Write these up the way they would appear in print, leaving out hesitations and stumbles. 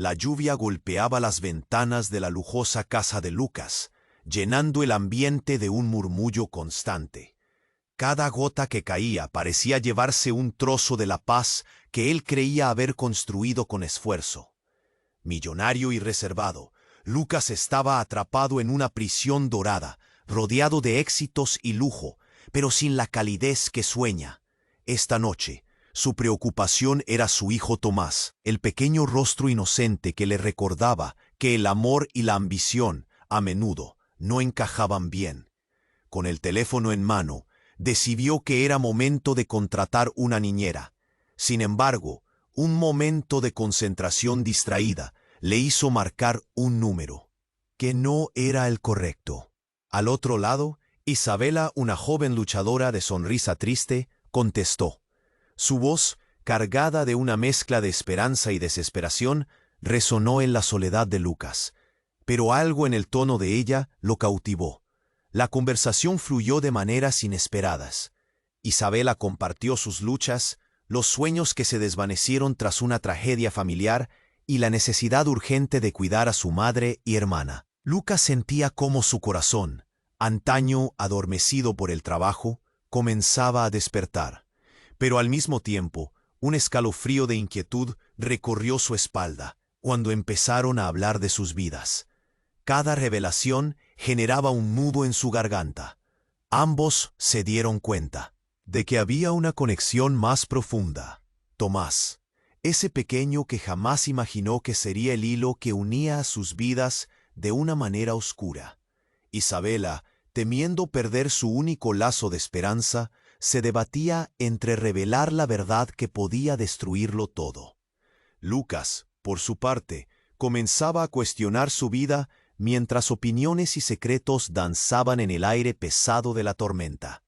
La lluvia golpeaba las ventanas de la lujosa casa de Lucas, llenando el ambiente de un murmullo constante. Cada gota que caía parecía llevarse un trozo de la paz que él creía haber construido con esfuerzo. Millonario y reservado, Lucas estaba atrapado en una prisión dorada, rodeado de éxitos y lujo, pero sin la calidez que sueña. Esta noche, su preocupación era su hijo Tomás, el pequeño rostro inocente que le recordaba que el amor y la ambición, a menudo, no encajaban bien. Con el teléfono en mano, decidió que era momento de contratar una niñera. Sin embargo, un momento de concentración distraída le hizo marcar un número, que no era el correcto. Al otro lado, Isabela, una joven luchadora de sonrisa triste, contestó. Su voz, cargada de una mezcla de esperanza y desesperación, resonó en la soledad de Lucas. Pero algo en el tono de ella lo cautivó. La conversación fluyó de maneras inesperadas. Isabela compartió sus luchas, los sueños que se desvanecieron tras una tragedia familiar y la necesidad urgente de cuidar a su madre y hermana. Lucas sentía cómo su corazón, antaño adormecido por el trabajo, comenzaba a despertar. Pero al mismo tiempo, un escalofrío de inquietud recorrió su espalda cuando empezaron a hablar de sus vidas. Cada revelación generaba un nudo en su garganta. Ambos se dieron cuenta de que había una conexión más profunda. Tomás, ese pequeño que jamás imaginó que sería el hilo que unía a sus vidas de una manera oscura. Isabela, temiendo perder su único lazo de esperanza, se debatía entre revelar la verdad que podía destruirlo todo. Lucas, por su parte, comenzaba a cuestionar su vida mientras opiniones y secretos danzaban en el aire pesado de la tormenta.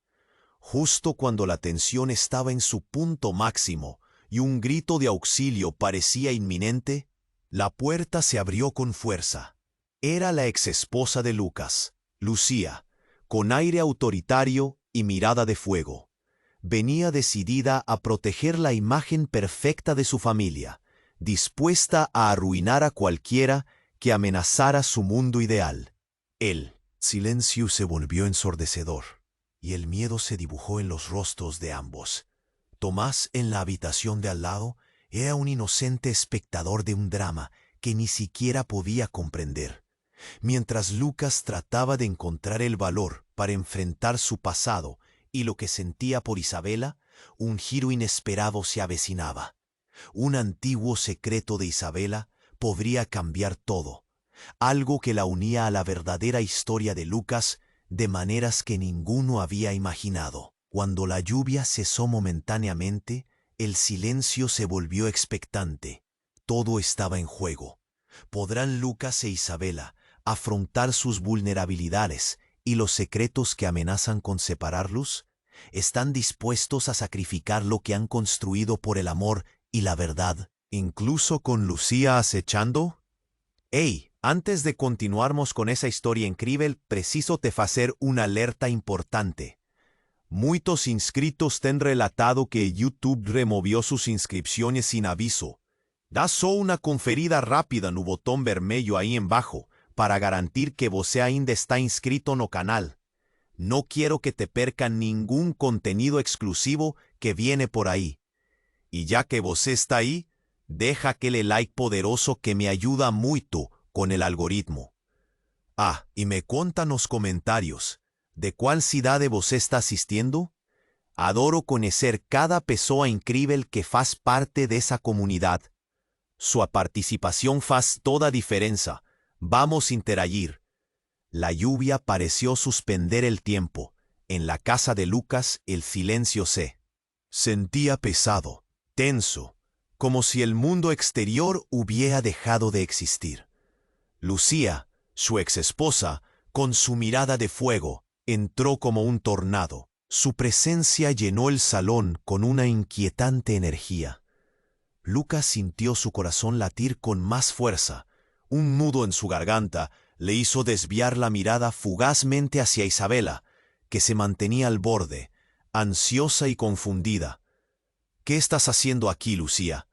Justo cuando la tensión estaba en su punto máximo y un grito de auxilio parecía inminente, la puerta se abrió con fuerza. Era la exesposa de Lucas, Lucía, con aire autoritario y mirada de fuego. Venía decidida a proteger la imagen perfecta de su familia, dispuesta a arruinar a cualquiera que amenazara su mundo ideal. El silencio se volvió ensordecedor, y el miedo se dibujó en los rostros de ambos. Tomás, en la habitación de al lado, era un inocente espectador de un drama que ni siquiera podía comprender. Mientras Lucas trataba de encontrar el valor para enfrentar su pasado y lo que sentía por Isabela, un giro inesperado se avecinaba. Un antiguo secreto de Isabela podría cambiar todo, algo que la unía a la verdadera historia de Lucas de maneras que ninguno había imaginado. Cuando la lluvia cesó momentáneamente, el silencio se volvió expectante. Todo estaba en juego. ¿Podrán Lucas e Isabela afrontar sus vulnerabilidades y los secretos que amenazan con separarlos? ¿Están dispuestos a sacrificar lo que han construido por el amor y la verdad, incluso con Lucía acechando? Hey, antes de continuarmos con esa historia increíble, preciso te hacer una alerta importante. Muchos inscritos te han relatado que YouTube removió sus inscripciones sin aviso. Da solo una conferida rápida no botón vermelho ahí en bajo para garantir que você ainda está inscrito no canal. No quiero que te percan ningún contenido exclusivo que viene por ahí. Y ya que você está ahí, deja aquele like poderoso que me ayuda mucho con el algoritmo. Ah, y me cuenta nos comentarios, ¿de cuál ciudad você está asistiendo? Adoro conocer cada pessoa increíble que faz parte de esa comunidad. Su participación faz toda diferencia. Vamos a interagir. La lluvia pareció suspender el tiempo. En la casa de Lucas el silencio se sentía pesado, tenso, como si el mundo exterior hubiera dejado de existir. Lucía, su exesposa, con su mirada de fuego, entró como un tornado. Su presencia llenó el salón con una inquietante energía. Lucas sintió su corazón latir con más fuerza. Un nudo en su garganta le hizo desviar la mirada fugazmente hacia Isabela, que se mantenía al borde, ansiosa y confundida. «¿Qué estás haciendo aquí, Lucía?»,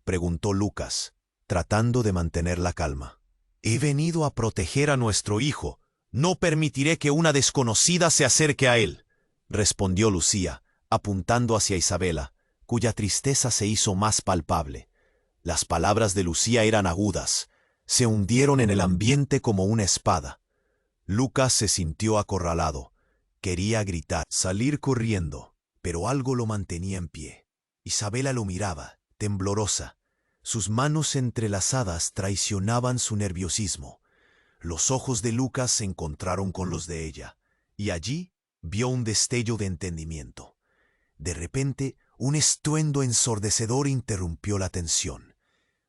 preguntó Lucas. tratando de mantener la calma. He venido a proteger a nuestro hijo. No permitiré que una desconocida se acerque a él, respondió Lucía, apuntando hacia Isabela, cuya tristeza se hizo más palpable. Las palabras de Lucía eran agudas, se hundieron en el ambiente como una espada. Lucas se sintió acorralado. Quería gritar, salir corriendo, pero algo lo mantenía en pie. Isabela lo miraba, temblorosa. Sus manos entrelazadas traicionaban su nerviosismo. Los ojos de Lucas se encontraron con los de ella, y allí vio un destello de entendimiento. De repente, un estruendo ensordecedor interrumpió la tensión.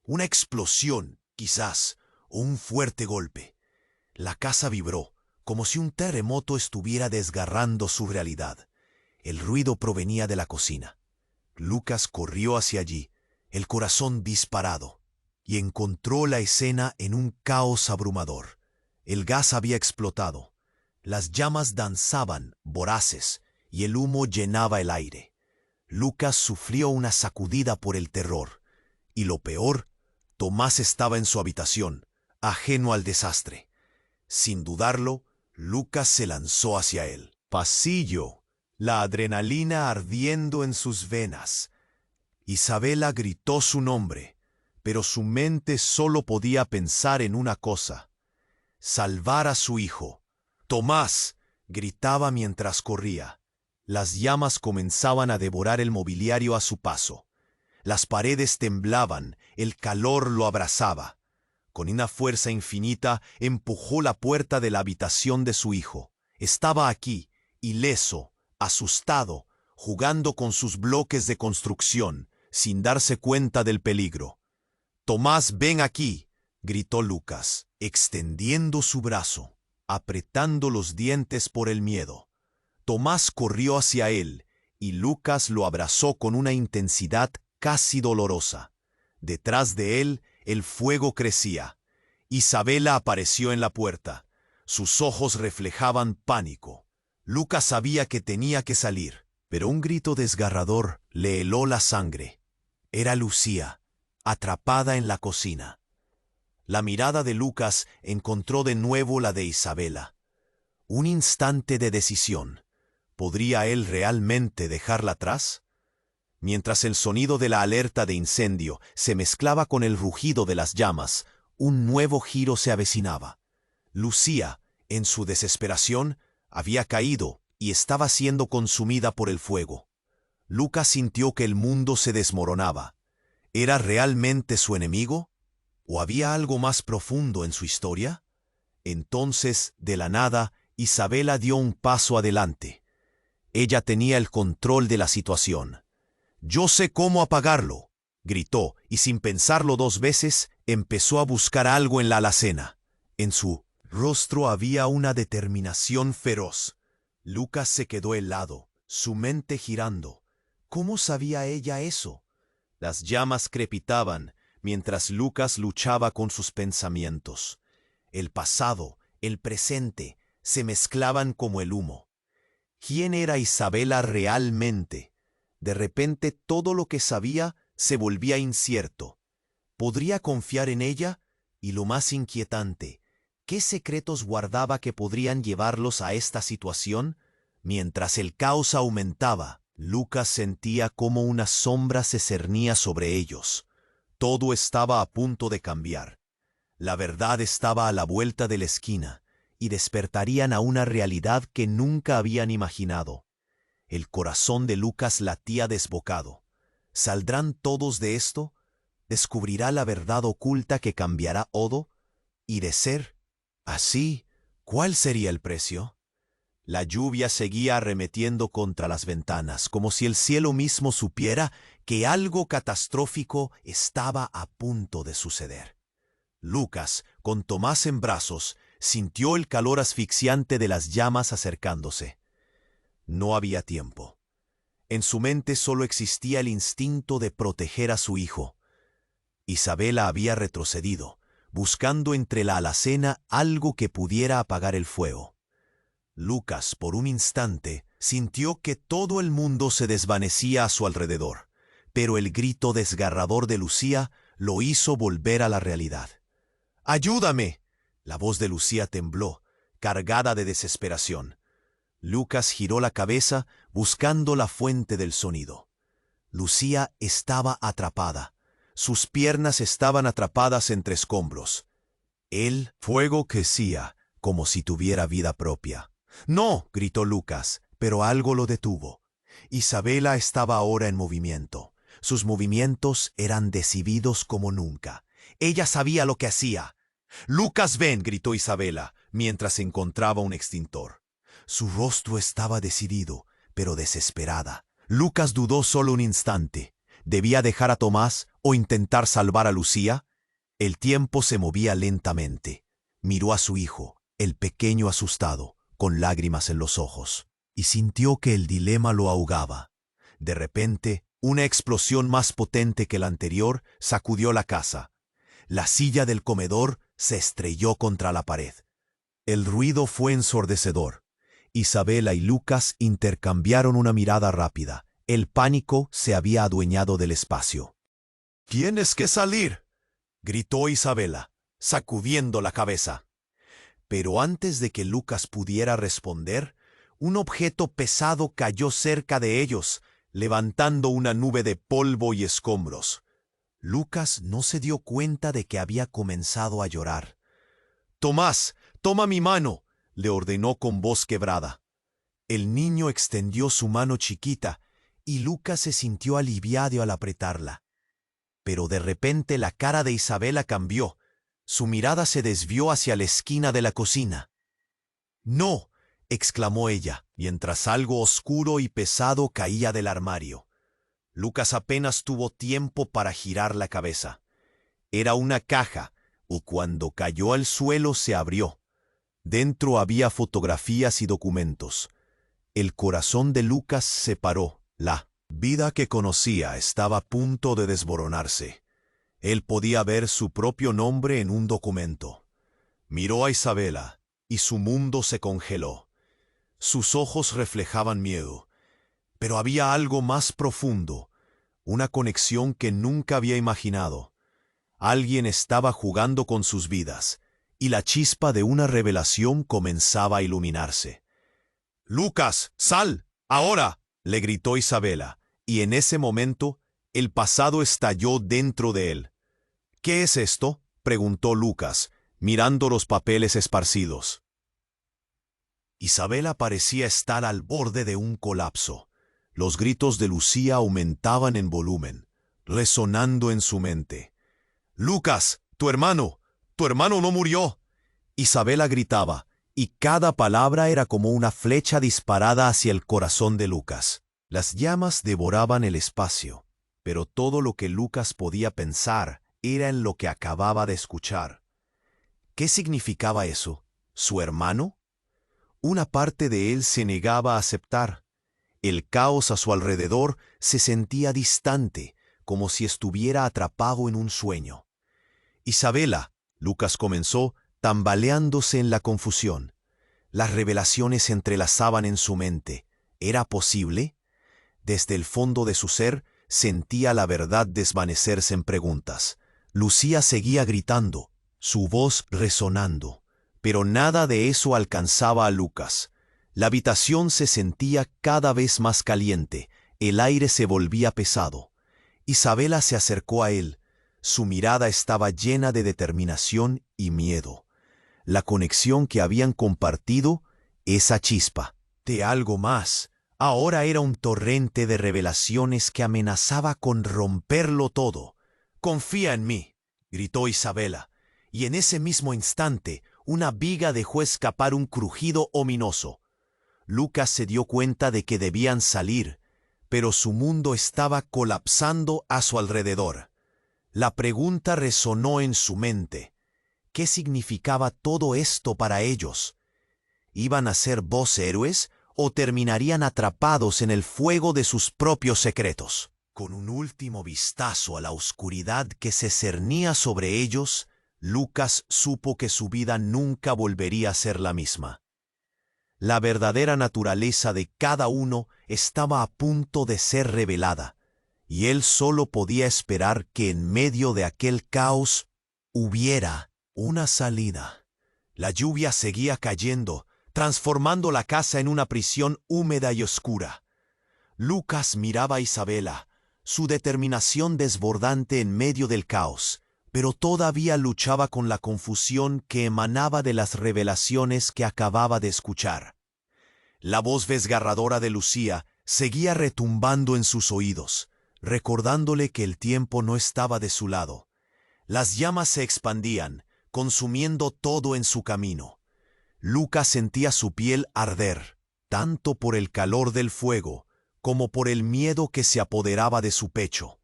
Una explosión, quizás, o un fuerte golpe. La casa vibró, como si un terremoto estuviera desgarrando su realidad. El ruido provenía de la cocina. Lucas corrió hacia allí, el corazón disparado, y encontró la escena en un caos abrumador. El gas había explotado. Las llamas danzaban, voraces, y el humo llenaba el aire. Lucas sufrió una sacudida por el terror. Y lo peor, Tomás estaba en su habitación, ajeno al desastre. Sin dudarlo, Lucas se lanzó hacia él. Pasillo, la adrenalina ardiendo en sus venas. Isabela gritó su nombre, pero su mente solo podía pensar en una cosa: salvar a su hijo. «Tomás», gritaba mientras corría. Las llamas comenzaban a devorar el mobiliario a su paso. Las paredes temblaban, el calor lo abrasaba. Con una fuerza infinita empujó la puerta de la habitación de su hijo. Estaba aquí, ileso, asustado, jugando con sus bloques de construcción, sin darse cuenta del peligro. «Tomás, ven aquí», gritó Lucas, extendiendo su brazo, apretando los dientes por el miedo. Tomás corrió hacia él, y Lucas lo abrazó con una intensidad casi dolorosa. Detrás de él, el fuego crecía. Isabela apareció en la puerta. Sus ojos reflejaban pánico. Lucas sabía que tenía que salir, pero un grito desgarrador le heló la sangre. Era Lucía, atrapada en la cocina. La mirada de Lucas encontró de nuevo la de Isabela. Un instante de decisión. ¿Podría él realmente dejarla atrás? Mientras el sonido de la alerta de incendio se mezclaba con el rugido de las llamas, un nuevo giro se avecinaba. Lucía, en su desesperación, había caído y estaba siendo consumida por el fuego. Lucas sintió que el mundo se desmoronaba. ¿Era realmente su enemigo? ¿O había algo más profundo en su historia? Entonces, de la nada, Isabela dio un paso adelante. Ella tenía el control de la situación. «Yo sé cómo apagarlo», gritó, y sin pensarlo dos veces, empezó a buscar algo en la alacena. En su rostro había una determinación feroz. Lucas se quedó helado, su mente girando. ¿Cómo sabía ella eso? Las llamas crepitaban mientras Lucas luchaba con sus pensamientos. El pasado, el presente, se mezclaban como el humo. ¿Quién era Isabela realmente? De repente todo lo que sabía se volvía incierto. ¿Podría confiar en ella? Y lo más inquietante, ¿qué secretos guardaba que podrían llevarlos a esta situación? Mientras el caos aumentaba, Lucas sentía como una sombra se cernía sobre ellos. Todo estaba a punto de cambiar. La verdad estaba a la vuelta de la esquina, y despertarían a una realidad que nunca habían imaginado. El corazón de Lucas latía desbocado. ¿Saldrán todos de esto? ¿Descubrirá la verdad oculta que cambiará Odo? Y de ser así, ¿cuál sería el precio? La lluvia seguía arremetiendo contra las ventanas, como si el cielo mismo supiera que algo catastrófico estaba a punto de suceder. Lucas, con Tomás en brazos, sintió el calor asfixiante de las llamas acercándose. No había tiempo. En su mente solo existía el instinto de proteger a su hijo. Isabela había retrocedido, buscando entre la alacena algo que pudiera apagar el fuego. Lucas, por un instante, sintió que todo el mundo se desvanecía a su alrededor, pero el grito desgarrador de Lucía lo hizo volver a la realidad. ¡Ayúdame! La voz de Lucía tembló, cargada de desesperación. Lucas giró la cabeza buscando la fuente del sonido. Lucía estaba atrapada. Sus piernas estaban atrapadas entre escombros. El fuego crecía como si tuviera vida propia. ¡No!, gritó Lucas, pero algo lo detuvo. Isabela estaba ahora en movimiento. Sus movimientos eran decididos como nunca. Ella sabía lo que hacía. «Lucas, ven», gritó Isabela, mientras encontraba un extintor. Su rostro estaba decidido, pero desesperada. Lucas dudó solo un instante. ¿Debía dejar a Tomás o intentar salvar a Lucía? El tiempo se movía lentamente. Miró a su hijo, el pequeño asustado, con lágrimas en los ojos, y sintió que el dilema lo ahogaba. De repente, una explosión más potente que la anterior sacudió la casa. La silla del comedor se estrelló contra la pared. El ruido fue ensordecedor. Isabela y Lucas intercambiaron una mirada rápida. El pánico se había adueñado del espacio. «¡Tienes que salir!», gritó Isabela, sacudiendo la cabeza. Pero antes de que Lucas pudiera responder, un objeto pesado cayó cerca de ellos, levantando una nube de polvo y escombros. Lucas no se dio cuenta de que había comenzado a llorar. «Tomás, toma mi mano», le ordenó con voz quebrada. El niño extendió su mano chiquita y Lucas se sintió aliviado al apretarla. Pero de repente la cara de Isabela cambió. Su mirada se desvió hacia la esquina de la cocina. «¡No!», exclamó ella, mientras algo oscuro y pesado caía del armario. Lucas apenas tuvo tiempo para girar la cabeza. Era una caja, y cuando cayó al suelo se abrió. Dentro había fotografías y documentos. El corazón de Lucas se paró. La vida que conocía estaba a punto de desmoronarse. Él podía ver su propio nombre en un documento. Miró a Isabela y su mundo se congeló. Sus ojos reflejaban miedo, pero había algo más profundo, una conexión que nunca había imaginado. Alguien estaba jugando con sus vidas, y la chispa de una revelación comenzaba a iluminarse. «¡Lucas, sal! ¡Ahora!», le gritó Isabela, y en ese momento el pasado estalló dentro de él. «¿Qué es esto?», preguntó Lucas, mirando los papeles esparcidos. Isabela parecía estar al borde de un colapso. Los gritos de Lucía aumentaban en volumen, resonando en su mente. «¡Lucas, tu hermano no murió!», Isabela gritaba, y cada palabra era como una flecha disparada hacia el corazón de Lucas. Las llamas devoraban el espacio, pero todo lo que Lucas podía pensar era en lo que acababa de escuchar. ¿Qué significaba eso? ¿Su hermano? Una parte de él se negaba a aceptar. El caos a su alrededor se sentía distante, como si estuviera atrapado en un sueño. «Isabela», Lucas comenzó, tambaleándose en la confusión. Las revelaciones se entrelazaban en su mente. ¿Era posible? Desde el fondo de su ser sentía la verdad desvanecerse en preguntas. Lucía seguía gritando, su voz resonando, pero nada de eso alcanzaba a Lucas. La habitación se sentía cada vez más caliente, el aire se volvía pesado. Isabela se acercó a él. Su mirada estaba llena de determinación y miedo. La conexión que habían compartido, esa chispa de algo más, ahora era un torrente de revelaciones que amenazaba con romperlo todo. «Confía en mí», gritó Isabela, y en ese mismo instante una viga dejó escapar un crujido ominoso. Lucas se dio cuenta de que debían salir, pero su mundo estaba colapsando a su alrededor. La pregunta resonó en su mente. ¿Qué significaba todo esto para ellos? ¿Iban a ser vos héroes o terminarían atrapados en el fuego de sus propios secretos? Con un último vistazo a la oscuridad que se cernía sobre ellos, Lucas supo que su vida nunca volvería a ser la misma. La verdadera naturaleza de cada uno estaba a punto de ser revelada, y él solo podía esperar que en medio de aquel caos hubiera una salida. La lluvia seguía cayendo, transformando la casa en una prisión húmeda y oscura. Lucas miraba a Isabela, su determinación desbordante en medio del caos, pero todavía luchaba con la confusión que emanaba de las revelaciones que acababa de escuchar. La voz desgarradora de Lucía seguía retumbando en sus oídos, recordándole que el tiempo no estaba de su lado. Las llamas se expandían, consumiendo todo en su camino. Lucas sentía su piel arder, tanto por el calor del fuego como por el miedo que se apoderaba de su pecho.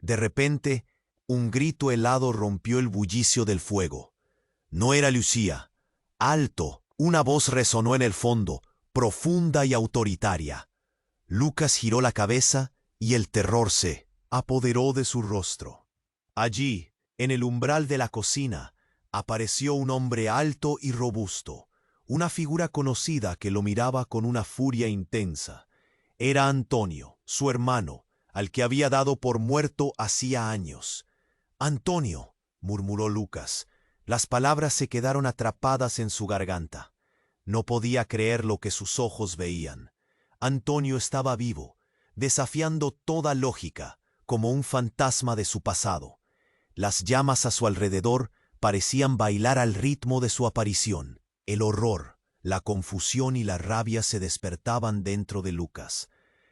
De repente, un grito helado rompió el bullicio del fuego. No era Lucía. Alto, una voz resonó en el fondo, profunda y autoritaria. Lucas giró la cabeza y el terror se apoderó de su rostro. Allí, en el umbral de la cocina, apareció un hombre alto y robusto, una figura conocida que lo miraba con una furia intensa. Era Antonio, su hermano, al que había dado por muerto hacía años. «Antonio», murmuró Lucas. Las palabras se quedaron atrapadas en su garganta. No podía creer lo que sus ojos veían. Antonio estaba vivo, desafiando toda lógica, como un fantasma de su pasado. Las llamas a su alrededor parecían bailar al ritmo de su aparición. El horror, la confusión y la rabia se despertaban dentro de Lucas.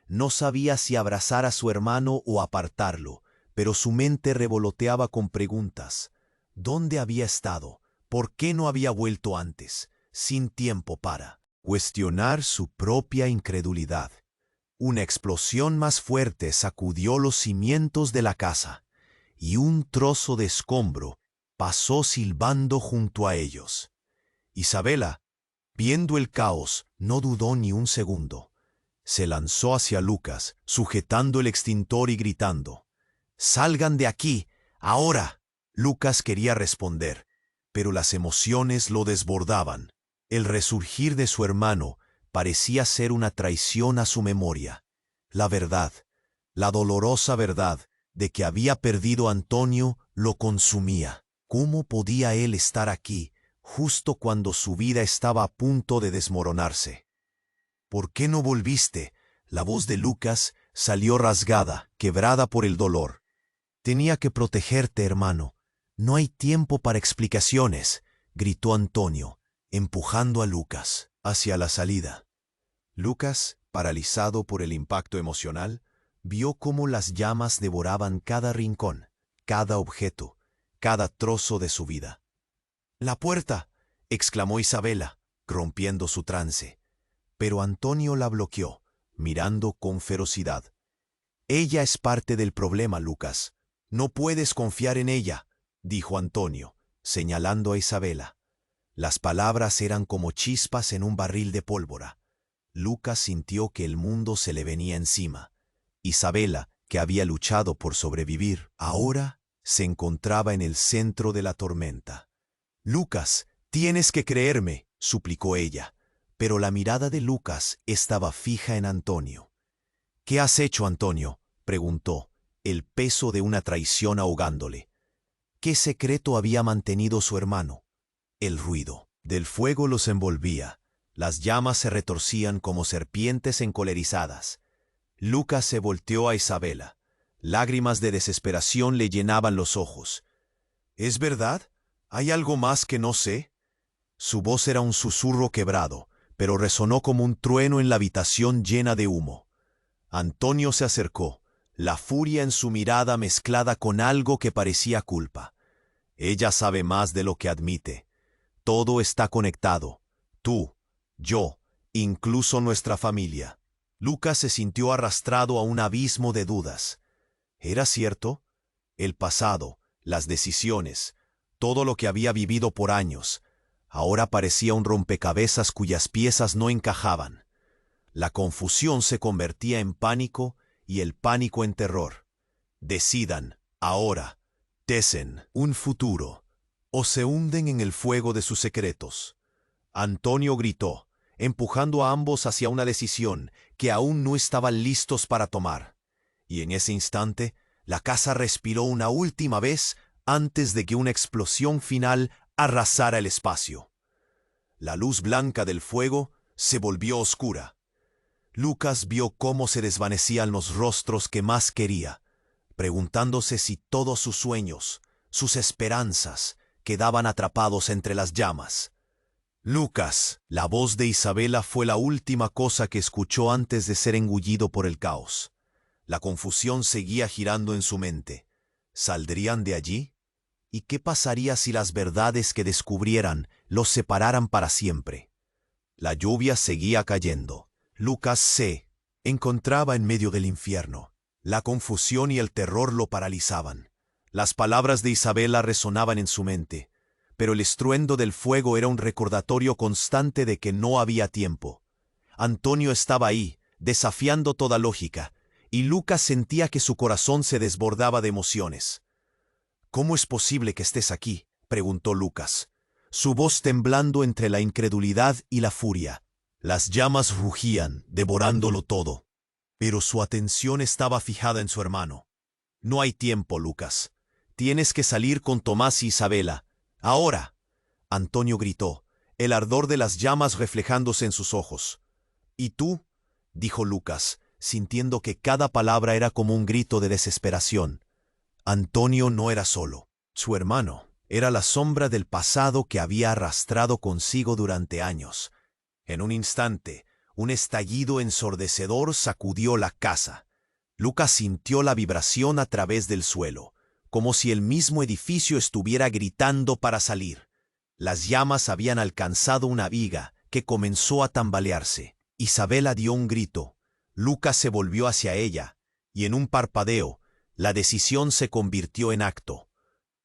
No sabía si abrazar a su hermano o apartarlo, pero su mente revoloteaba con preguntas. ¿Dónde había estado? ¿Por qué no había vuelto antes? Sin tiempo para cuestionar su propia incredulidad. Una explosión más fuerte sacudió los cimientos de la casa, y un trozo de escombro pasó silbando junto a ellos. Isabela, viendo el caos, no dudó ni un segundo. Se lanzó hacia Lucas, sujetando el extintor y gritando: «¡Salgan de aquí, ahora!». Lucas quería responder, pero las emociones lo desbordaban. El resurgir de su hermano parecía ser una traición a su memoria. La verdad, la dolorosa verdad de que había perdido a Antonio, lo consumía. ¿Cómo podía él estar aquí, justo cuando su vida estaba a punto de desmoronarse? «¿Por qué no volviste?». La voz de Lucas salió rasgada, quebrada por el dolor. «Tenía que protegerte, hermano. No hay tiempo para explicaciones», gritó Antonio, empujando a Lucas hacia la salida. Lucas, paralizado por el impacto emocional, vio cómo las llamas devoraban cada rincón, cada objeto, cada trozo de su vida. «¡La puerta!», exclamó Isabela, rompiendo su trance. Pero Antonio la bloqueó, mirando con ferocidad. «Ella es parte del problema, Lucas. No puedes confiar en ella», dijo Antonio, señalando a Isabela. Las palabras eran como chispas en un barril de pólvora. Lucas sintió que el mundo se le venía encima. Isabela, que había luchado por sobrevivir, ahora se encontraba en el centro de la tormenta. «Lucas, tienes que creerme», suplicó ella, pero la mirada de Lucas estaba fija en Antonio. «¿Qué has hecho, Antonio?», preguntó, el peso de una traición ahogándole. ¿Qué secreto había mantenido su hermano? El ruido del fuego los envolvía. Las llamas se retorcían como serpientes encolerizadas. Lucas se volteó a Isabela. Lágrimas de desesperación le llenaban los ojos. «¿Es verdad? ¿Hay algo más que no sé?». Su voz era un susurro quebrado, pero resonó como un trueno en la habitación llena de humo. Antonio se acercó, la furia en su mirada mezclada con algo que parecía culpa. «Ella sabe más de lo que admite. Todo está conectado. Tú, yo, incluso nuestra familia». Lucas se sintió arrastrado a un abismo de dudas. ¿Era cierto? El pasado, las decisiones, todo lo que había vivido por años, ahora parecía un rompecabezas cuyas piezas no encajaban. La confusión se convertía en pánico y el pánico en terror. Decidan, ahora, tesen un futuro, o se hunden en el fuego de sus secretos. Antonio gritó, empujando a ambos hacia una decisión que aún no estaban listos para tomar. Y en ese instante, la casa respiró una última vez antes de que una explosión final arrasara el espacio. La luz blanca del fuego se volvió oscura. Lucas vio cómo se desvanecían los rostros que más quería, preguntándose si todos sus sueños, sus esperanzas, quedaban atrapados entre las llamas. Lucas, la voz de Isabela fue la última cosa que escuchó antes de ser engullido por el caos. La confusión seguía girando en su mente. ¿Saldrían de allí? ¿Y qué pasaría si las verdades que descubrieran los separaran para siempre? La lluvia seguía cayendo. Lucas se encontraba en medio del infierno. La confusión y el terror lo paralizaban. Las palabras de Isabela resonaban en su mente, pero el estruendo del fuego era un recordatorio constante de que no había tiempo. Antonio estaba ahí, desafiando toda lógica, y Lucas sentía que su corazón se desbordaba de emociones. «¿Cómo es posible que estés aquí?», preguntó Lucas, su voz temblando entre la incredulidad y la furia. Las llamas rugían, devorándolo todo, pero su atención estaba fijada en su hermano. «No hay tiempo, Lucas. Tienes que salir con Tomás y Isabela. ¡Ahora!», Antonio gritó, el ardor de las llamas reflejándose en sus ojos. «¿Y tú?», dijo Lucas, sintiendo que cada palabra era como un grito de desesperación. Antonio no era solo. Su hermano era la sombra del pasado que había arrastrado consigo durante años. En un instante, un estallido ensordecedor sacudió la casa. Lucas sintió la vibración a través del suelo, como si el mismo edificio estuviera gritando para salir. Las llamas habían alcanzado una viga que comenzó a tambalearse. Isabela dio un grito. Lucas se volvió hacia ella, y en un parpadeo, la decisión se convirtió en acto.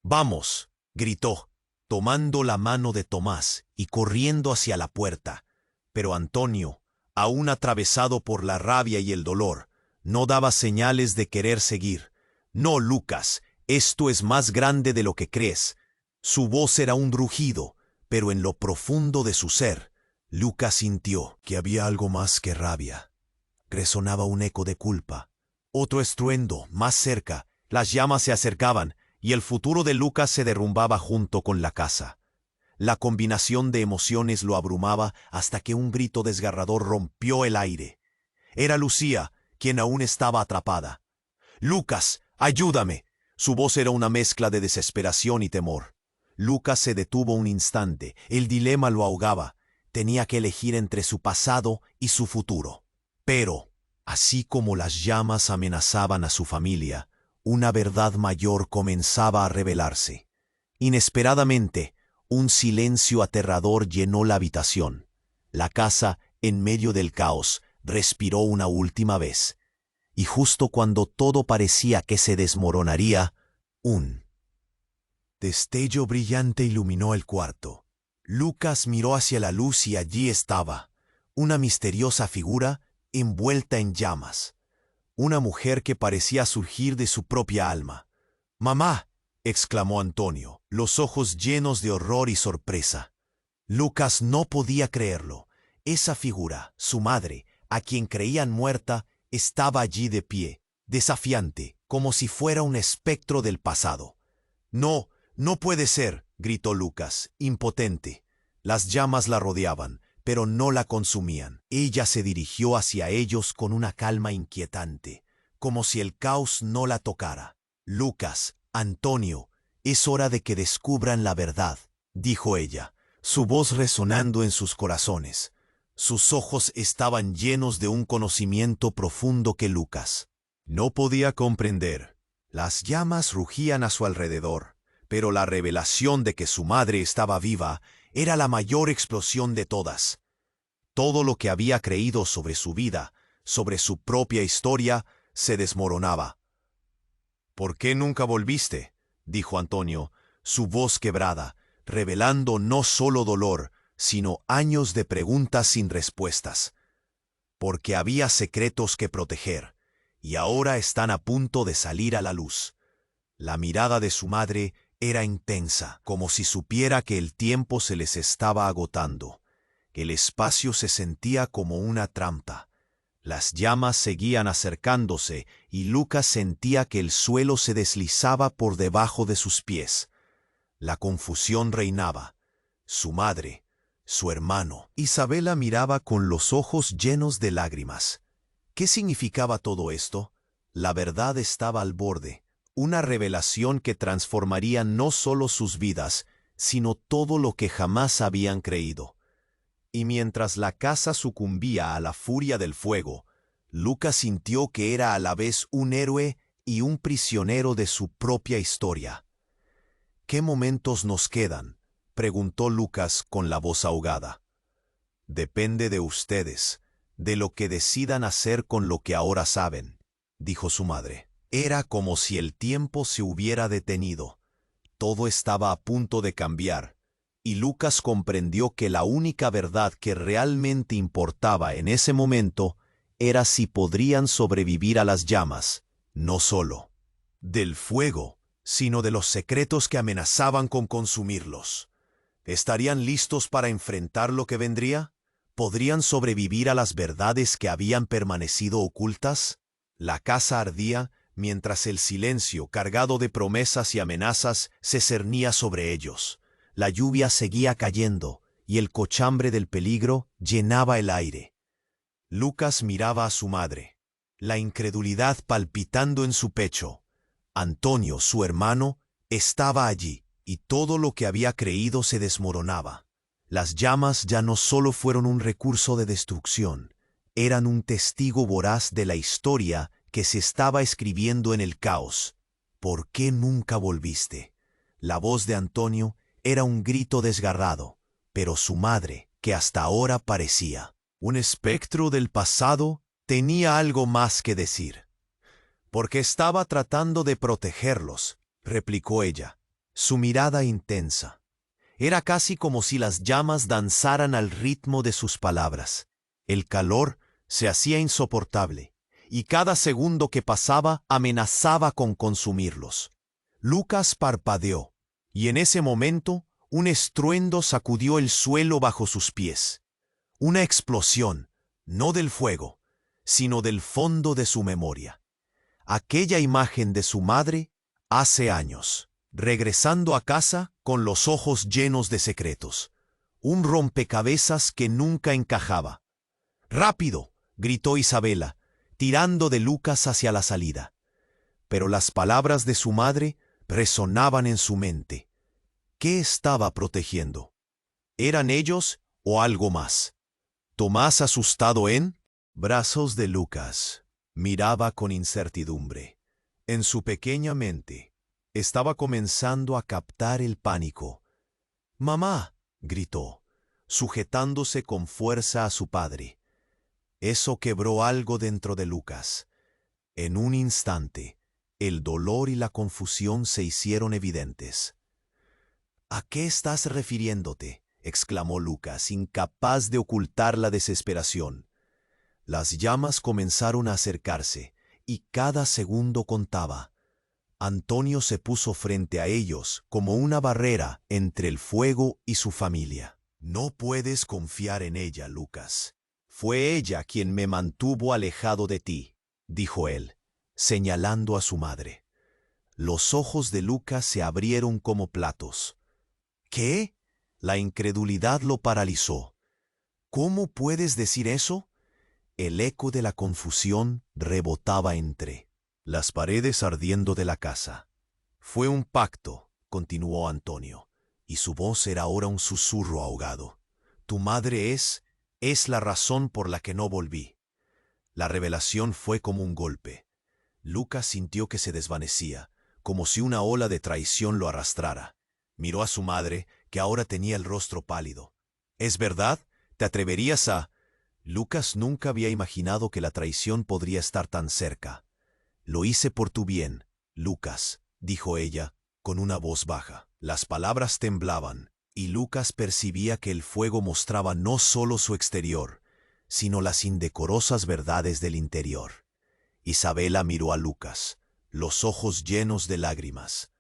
«¡Vamos!», gritó, tomando la mano de Tomás y corriendo hacia la puerta. Pero Antonio, aún atravesado por la rabia y el dolor, no daba señales de querer seguir. «No, Lucas, esto es más grande de lo que crees». Su voz era un rugido, pero en lo profundo de su ser, Lucas sintió que había algo más que rabia. Resonaba un eco de culpa. Otro estruendo, más cerca. Las llamas se acercaban, y el futuro de Lucas se derrumbaba junto con la casa. La combinación de emociones lo abrumaba hasta que un grito desgarrador rompió el aire. Era Lucía, quien aún estaba atrapada. «¡Lucas, ayúdame!». Su voz era una mezcla de desesperación y temor. Lucas se detuvo un instante. El dilema lo ahogaba. Tenía que elegir entre su pasado y su futuro. Pero, así como las llamas amenazaban a su familia, una verdad mayor comenzaba a revelarse. Inesperadamente, un silencio aterrador llenó la habitación. La casa, en medio del caos, respiró una última vez. Y justo cuando todo parecía que se desmoronaría, un destello brillante iluminó el cuarto. Lucas miró hacia la luz y allí estaba, una misteriosa figura envuelta en llamas. Una mujer que parecía surgir de su propia alma. «¡Mamá!», exclamó Antonio, los ojos llenos de horror y sorpresa. Lucas no podía creerlo. Esa figura, su madre, a quien creían muerta, estaba allí de pie, desafiante, como si fuera un espectro del pasado. «No, no puede ser», gritó Lucas, impotente. Las llamas la rodeaban, pero no la consumían. Ella se dirigió hacia ellos con una calma inquietante, como si el caos no la tocara. «Lucas, Antonio, es hora de que descubran la verdad», dijo ella, su voz resonando en sus corazones. Sus ojos estaban llenos de un conocimiento profundo que Lucas no podía comprender. Las llamas rugían a su alrededor, pero la revelación de que su madre estaba viva era la mayor explosión de todas. Todo lo que había creído sobre su vida, sobre su propia historia, se desmoronaba. «¿Por qué nunca volviste?», dijo Antonio, su voz quebrada, revelando no solo dolor, sino años de preguntas sin respuestas. «Porque había secretos que proteger, y ahora están a punto de salir a la luz». La mirada de su madre era intensa, como si supiera que el tiempo se les estaba agotando. El espacio se sentía como una trampa. Las llamas seguían acercándose y Lucas sentía que el suelo se deslizaba por debajo de sus pies. La confusión reinaba. Su madre, su hermano. Isabela miraba con los ojos llenos de lágrimas. ¿Qué significaba todo esto? La verdad estaba al borde, una revelación que transformaría no solo sus vidas, sino todo lo que jamás habían creído. Y mientras la casa sucumbía a la furia del fuego, Lucas sintió que era a la vez un héroe y un prisionero de su propia historia. ¿Qué momentos nos quedan?, preguntó Lucas con la voz ahogada. Depende de ustedes, de lo que decidan hacer con lo que ahora saben, dijo su madre. Era como si el tiempo se hubiera detenido. Todo estaba a punto de cambiar, y Lucas comprendió que la única verdad que realmente importaba en ese momento era si podrían sobrevivir a las llamas, no solo del fuego, sino de los secretos que amenazaban con consumirlos. ¿Estarían listos para enfrentar lo que vendría? ¿Podrían sobrevivir a las verdades que habían permanecido ocultas? La casa ardía mientras el silencio, cargado de promesas y amenazas, se cernía sobre ellos. La lluvia seguía cayendo y el cochambre del peligro llenaba el aire. Lucas miraba a su madre, la incredulidad palpitando en su pecho. Antonio, su hermano, estaba allí, y todo lo que había creído se desmoronaba. Las llamas ya no solo fueron un recurso de destrucción, eran un testigo voraz de la historia que se estaba escribiendo en el caos. ¿Por qué nunca volviste? La voz de Antonio era un grito desgarrado, pero su madre, que hasta ahora parecía un espectro del pasado, tenía algo más que decir. Porque estaba tratando de protegerlos, replicó ella, su mirada intensa. Era casi como si las llamas danzaran al ritmo de sus palabras. El calor se hacía insoportable, y cada segundo que pasaba amenazaba con consumirlos. Lucas parpadeó, y en ese momento un estruendo sacudió el suelo bajo sus pies. Una explosión, no del fuego, sino del fondo de su memoria. Aquella imagen de su madre hace años, regresando a casa con los ojos llenos de secretos. Un rompecabezas que nunca encajaba. ¡Rápido!, gritó Isabela, tirando de Lucas hacia la salida. Pero las palabras de su madre resonaban en su mente. ¿Qué estaba protegiendo? ¿Eran ellos o algo más? Tomás, asustado en brazos de Lucas, miraba con incertidumbre. En su pequeña mente estaba comenzando a captar el pánico. «¡Mamá!», gritó, sujetándose con fuerza a su padre. Eso quebró algo dentro de Lucas. En un instante, el dolor y la confusión se hicieron evidentes. «¿A qué estás refiriéndote?», exclamó Lucas, incapaz de ocultar la desesperación. Las llamas comenzaron a acercarse, y cada segundo contaba. Antonio se puso frente a ellos como una barrera entre el fuego y su familia. «No puedes confiar en ella, Lucas. Fue ella quien me mantuvo alejado de ti», dijo él, señalando a su madre. Los ojos de Lucas se abrieron como platos. «¿Qué?». La incredulidad lo paralizó. «¿Cómo puedes decir eso?». El eco de la confusión rebotaba entre las paredes ardiendo de la casa. «Fue un pacto», continuó Antonio, y su voz era ahora un susurro ahogado. «Tu madre es la razón por la que no volví». La revelación fue como un golpe. Lucas sintió que se desvanecía, como si una ola de traición lo arrastrara. Miró a su madre, que ahora tenía el rostro pálido. «¿Es verdad? ¿Te atreverías a...?» Lucas nunca había imaginado que la traición podría estar tan cerca. «Lo hice por tu bien, Lucas», dijo ella, con una voz baja. Las palabras temblaban, y Lucas percibía que el fuego mostraba no solo su exterior, sino las indecorosas verdades del interior. Isabela miró a Lucas, los ojos llenos de lágrimas.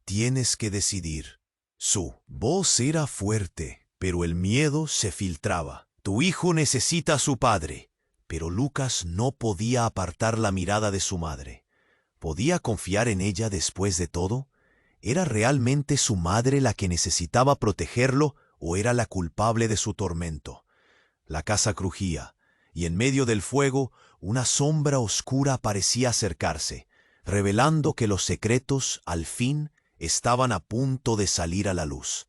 «Tienes que decidir». Su voz era fuerte, pero el miedo se filtraba. «Tu hijo necesita a su padre. Pero Lucas no podía apartar la mirada de su madre. ¿Podía confiar en ella después de todo? ¿Era realmente su madre la que necesitaba protegerlo o era la culpable de su tormento? La casa crujía, y en medio del fuego una sombra oscura parecía acercarse, revelando que los secretos, al fin, estaban a punto de salir a la luz.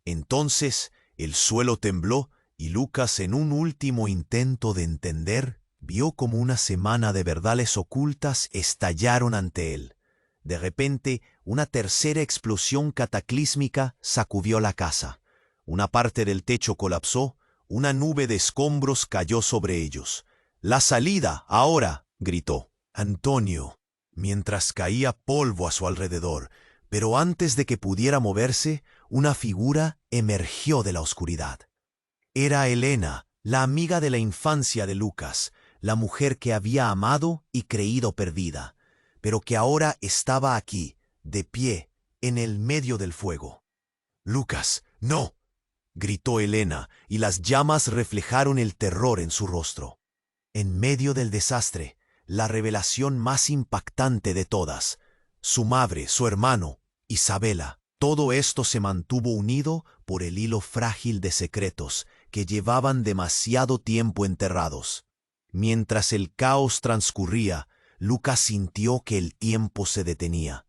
Entonces el suelo tembló y Lucas, en un último intento de entender, vio como una semana de verdades ocultas estallaron ante él. De repente, una tercera explosión cataclísmica sacudió la casa. Una parte del techo colapsó, una nube de escombros cayó sobre ellos. «¡La salida, ahora!», gritó Antonio, mientras caía polvo a su alrededor. Pero antes de que pudiera moverse, una figura emergió de la oscuridad. Era Elena, la amiga de la infancia de Lucas, la mujer que había amado y creído perdida, pero que ahora estaba aquí, de pie, en el medio del fuego. «¡Lucas, no!», gritó Elena, y las llamas reflejaron el terror en su rostro. En medio del desastre, la revelación más impactante de todas: su madre, su hermano, Isabela. Todo esto se mantuvo unido por el hilo frágil de secretos que llevaban demasiado tiempo enterrados. Mientras el caos transcurría, Lucas sintió que el tiempo se detenía.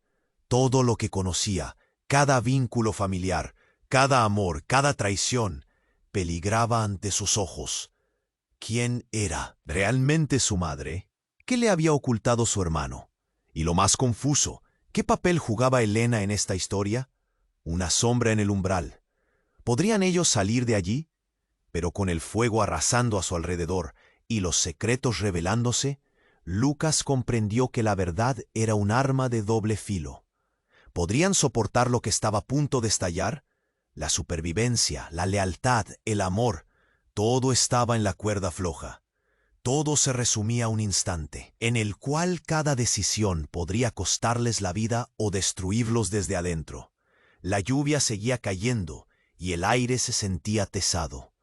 Todo lo que conocía, cada vínculo familiar, cada amor, cada traición, peligraba ante sus ojos. ¿Quién era realmente su madre? ¿Qué le había ocultado su hermano? Y lo más confuso, ¿qué papel jugaba Elena en esta historia? Una sombra en el umbral. ¿Podrían ellos salir de allí? Pero con el fuego arrasando a su alrededor y los secretos revelándose, Lucas comprendió que la verdad era un arma de doble filo. ¿Podrían soportar lo que estaba a punto de estallar? La supervivencia, la lealtad, el amor, todo estaba en la cuerda floja. Todo se resumía a un instante, en el cual cada decisión podría costarles la vida o destruirlos desde adentro. La lluvia seguía cayendo y el aire se sentía pesado.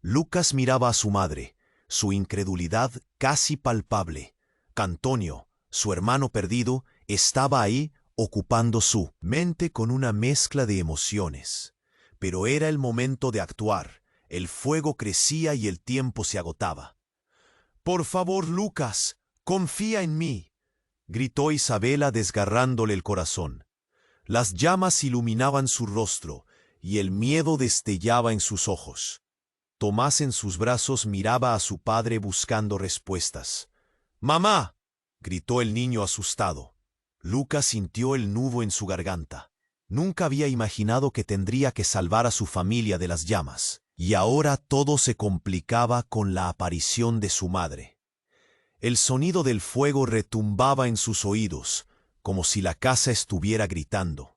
Lucas miraba a su madre, su incredulidad casi palpable. Antonio, su hermano perdido, estaba ahí ocupando su mente con una mezcla de emociones. Pero era el momento de actuar. El fuego crecía y el tiempo se agotaba. «Por favor, Lucas, confía en mí», gritó Isabela desgarrándole el corazón. Las llamas iluminaban su rostro y el miedo destellaba en sus ojos. Tomás, en sus brazos, miraba a su padre buscando respuestas. «¡Mamá!», gritó el niño asustado. Lucas sintió el nudo en su garganta. Nunca había imaginado que tendría que salvar a su familia de las llamas. Y ahora todo se complicaba con la aparición de su madre. El sonido del fuego retumbaba en sus oídos, como si la casa estuviera gritando.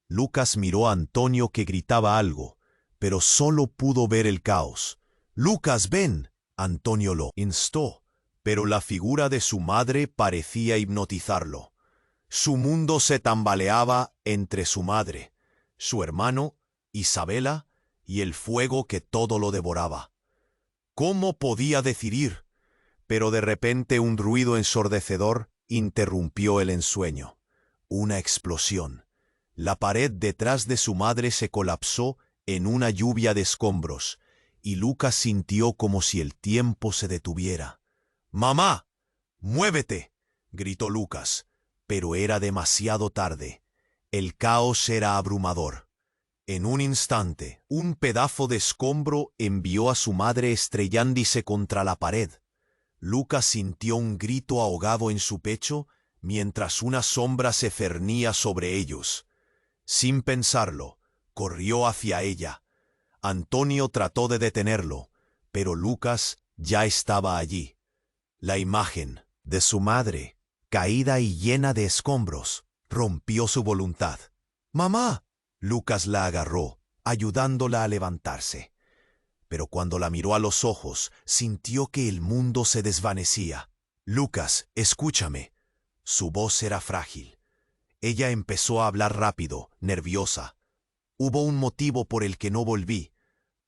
Lucas miró a Antonio, que gritaba algo, pero solo pudo ver el caos. «¡Lucas, ven!», Antonio lo instó, pero la figura de su madre parecía hipnotizarlo. Su mundo se tambaleaba entre su madre, su hermano, Isabela, y el fuego que todo lo devoraba. ¿Cómo podía decidir? Pero de repente un ruido ensordecedor interrumpió el ensueño. Una explosión. La pared detrás de su madre se colapsó en una lluvia de escombros, y Lucas sintió como si el tiempo se detuviera. «¡Mamá! ¡Muévete!», gritó Lucas, pero era demasiado tarde. El caos era abrumador. En un instante, un pedazo de escombro envió a su madre estrellándose contra la pared. Lucas sintió un grito ahogado en su pecho mientras una sombra se cernía sobre ellos. Sin pensarlo, corrió hacia ella. Antonio trató de detenerlo, pero Lucas ya estaba allí. La imagen de su madre, caída y llena de escombros, rompió su voluntad. «¡Mamá!», Lucas la agarró, ayudándola a levantarse. Pero cuando la miró a los ojos, sintió que el mundo se desvanecía. «Lucas, escúchame». Su voz era frágil. Ella empezó a hablar rápido, nerviosa. «Hubo un motivo por el que no volví».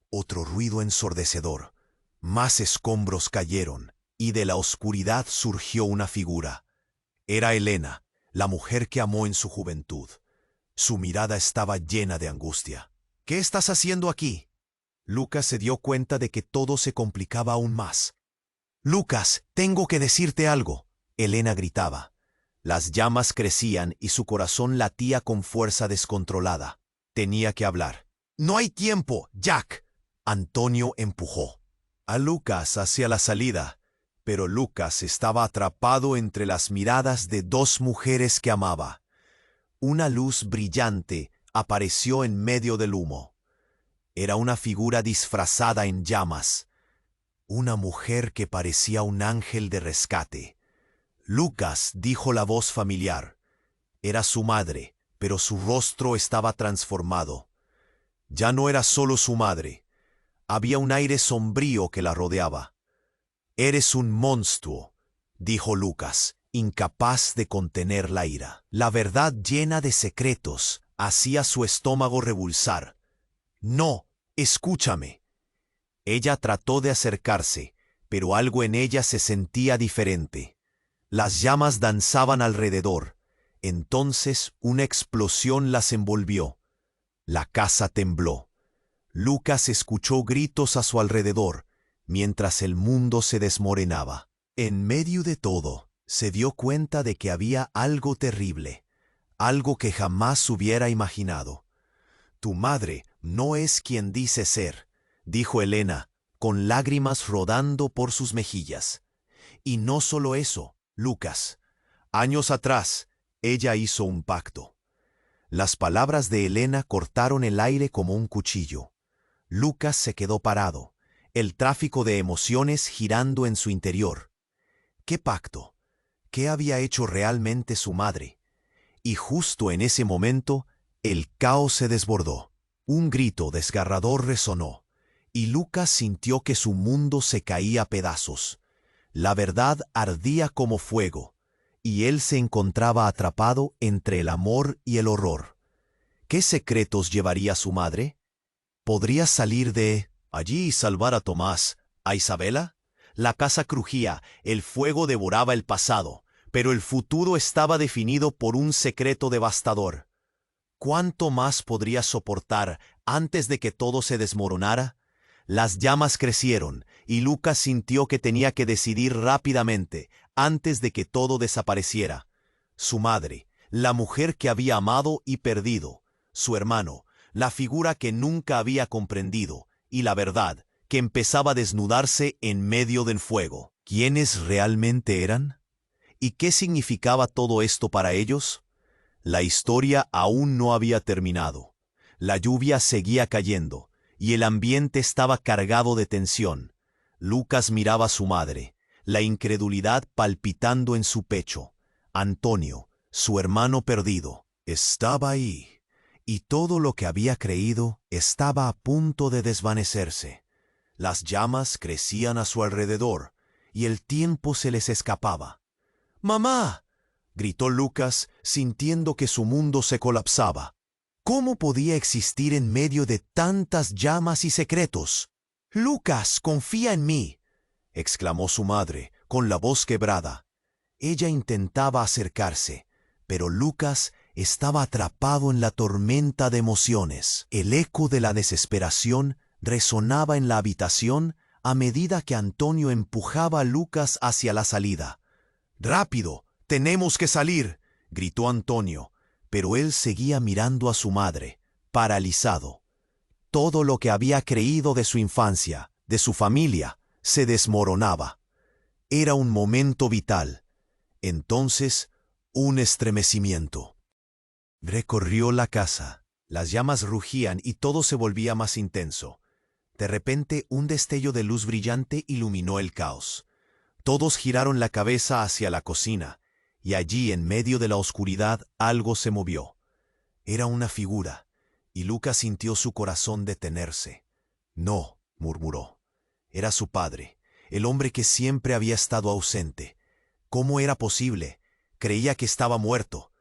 Otro ruido ensordecedor. Más escombros cayeron, y de la oscuridad surgió una figura. Era Helena, la mujer que amó en su juventud. Su mirada estaba llena de angustia. ¿Qué estás haciendo aquí? Lucas se dio cuenta de que todo se complicaba aún más. Lucas, tengo que decirte algo, Helena gritaba. Las llamas crecían y su corazón latía con fuerza descontrolada. Tenía que hablar. No hay tiempo, Jack. Antonio empujó a Lucas hacia la salida, pero Lucas estaba atrapado entre las miradas de dos mujeres que amaba. Una luz brillante apareció en medio del humo. Era una figura disfrazada en llamas. Una mujer que parecía un ángel de rescate. Lucas, dijo la voz familiar. Era su madre, pero su rostro estaba transformado. Ya no era solo su madre. Había un aire sombrío que la rodeaba. «Eres un monstruo», dijo Lucas, incapaz de contener la ira. La verdad llena de secretos hacía su estómago revulsar. «No, escúchame». Ella trató de acercarse, pero algo en ella se sentía diferente. Las llamas danzaban alrededor. Entonces una explosión las envolvió. La casa tembló. Lucas escuchó gritos a su alrededor, mientras el mundo se desmoronaba. En medio de todo, se dio cuenta de que había algo terrible, algo que jamás hubiera imaginado. «Tu madre no es quien dice ser», dijo Helena, con lágrimas rodando por sus mejillas. «Y no solo eso, Lucas. Años atrás, ella hizo un pacto». Las palabras de Helena cortaron el aire como un cuchillo. Lucas se quedó parado, el tráfico de emociones girando en su interior. ¿Qué pacto? ¿Qué había hecho realmente su madre? Y justo en ese momento, el caos se desbordó. Un grito desgarrador resonó, y Lucas sintió que su mundo se caía a pedazos. La verdad ardía como fuego, y él se encontraba atrapado entre el amor y el horror. ¿Qué secretos llevaría su madre? ¿Podría salir de allí y salvar a Tomás, a Isabela? La casa crujía, el fuego devoraba el pasado, pero el futuro estaba definido por un secreto devastador. ¿Cuánto más podría soportar antes de que todo se desmoronara? Las llamas crecieron, y Lucas sintió que tenía que decidir rápidamente, antes de que todo desapareciera. Su madre, la mujer que había amado y perdido, su hermano, la figura que nunca había comprendido, y la verdad, que empezaba a desnudarse en medio del fuego. ¿Quiénes realmente eran? ¿Y qué significaba todo esto para ellos? La historia aún no había terminado. La lluvia seguía cayendo, y el ambiente estaba cargado de tensión. Lucas miraba a su madre, la incredulidad palpitando en su pecho. Antonio, su hermano perdido, estaba ahí. Y todo lo que había creído estaba a punto de desvanecerse. Las llamas crecían a su alrededor, y el tiempo se les escapaba. «¡Mamá!», gritó Lucas, sintiendo que su mundo se colapsaba. ¿Cómo podía existir en medio de tantas llamas y secretos? «Lucas, confía en mí», exclamó su madre, con la voz quebrada. Ella intentaba acercarse, pero Lucas estaba atrapado en la tormenta de emociones. El eco de la desesperación resonaba en la habitación a medida que Antonio empujaba a Lucas hacia la salida. «¡Rápido! ¡Tenemos que salir!», gritó Antonio, pero él seguía mirando a su madre, paralizado. Todo lo que había creído de su infancia, de su familia, se desmoronaba. Era un momento vital. Entonces, un estremecimiento. Recorrió la casa. Las llamas rugían y todo se volvía más intenso. De repente, un destello de luz brillante iluminó el caos. Todos giraron la cabeza hacia la cocina, y allí, en medio de la oscuridad, algo se movió. Era una figura, y Lucas sintió su corazón detenerse. «No», murmuró. Era su padre, el hombre que siempre había estado ausente. ¿Cómo era posible? Creía que estaba muerto.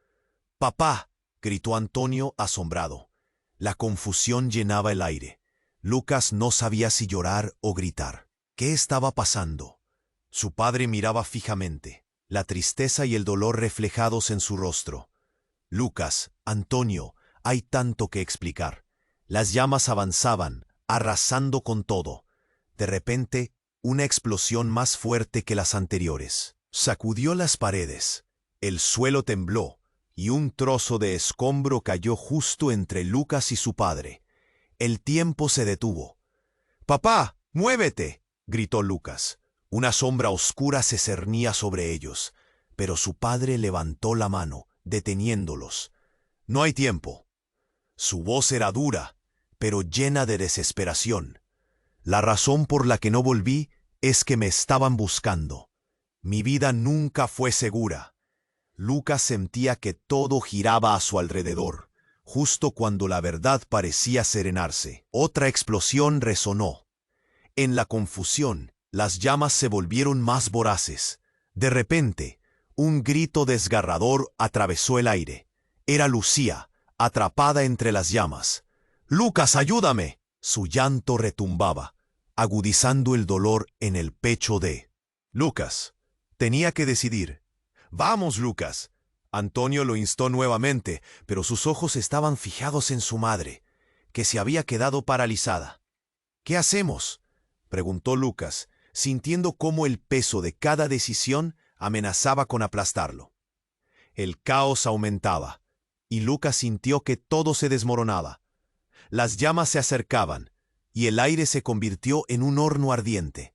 «¡Papá!», gritó Antonio asombrado. La confusión llenaba el aire. Lucas no sabía si llorar o gritar. ¿Qué estaba pasando? Su padre miraba fijamente, la tristeza y el dolor reflejados en su rostro. Lucas, Antonio, hay tanto que explicar. Las llamas avanzaban, arrasando con todo. De repente, una explosión más fuerte que las anteriores. Sacudió las paredes. El suelo tembló, y un trozo de escombro cayó justo entre Lucas y su padre. El tiempo se detuvo. «¡Papá, muévete!», gritó Lucas. Una sombra oscura se cernía sobre ellos, pero su padre levantó la mano, deteniéndolos. «No hay tiempo». Su voz era dura, pero llena de desesperación. «La razón por la que no volví es que me estaban buscando. Mi vida nunca fue segura». Lucas sentía que todo giraba a su alrededor. Justo cuando la verdad parecía serenarse, otra explosión resonó. En la confusión, las llamas se volvieron más voraces. De repente, un grito desgarrador atravesó el aire. Era Lucía, atrapada entre las llamas. «¡Lucas, ayúdame!». Su llanto retumbaba, agudizando el dolor en el pecho de Lucas. Tenía que decidir. «¡Vamos, Lucas!». Antonio lo instó nuevamente, pero sus ojos estaban fijados en su madre, que se había quedado paralizada. «¿Qué hacemos?», preguntó Lucas, sintiendo cómo el peso de cada decisión amenazaba con aplastarlo. El caos aumentaba, y Lucas sintió que todo se desmoronaba. Las llamas se acercaban, y el aire se convirtió en un horno ardiente.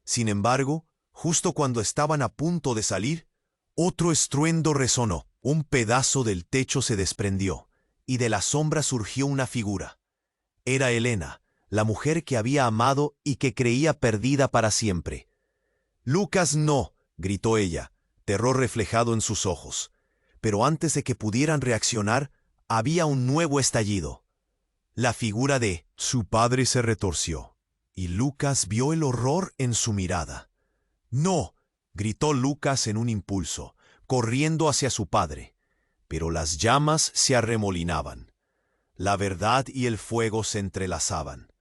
Sin embargo, justo cuando estaban a punto de salir, otro estruendo resonó. Un pedazo del techo se desprendió, y de la sombra surgió una figura. Era Helena, la mujer que había amado y que creía perdida para siempre. «Lucas, no», gritó ella, terror reflejado en sus ojos. Pero antes de que pudieran reaccionar, había un nuevo estallido. La figura de su padre se retorció, y Lucas vio el horror en su mirada. «No», gritó Lucas en un impulso, corriendo hacia su padre. Pero las llamas se arremolinaban. La verdad y el fuego se entrelazaban.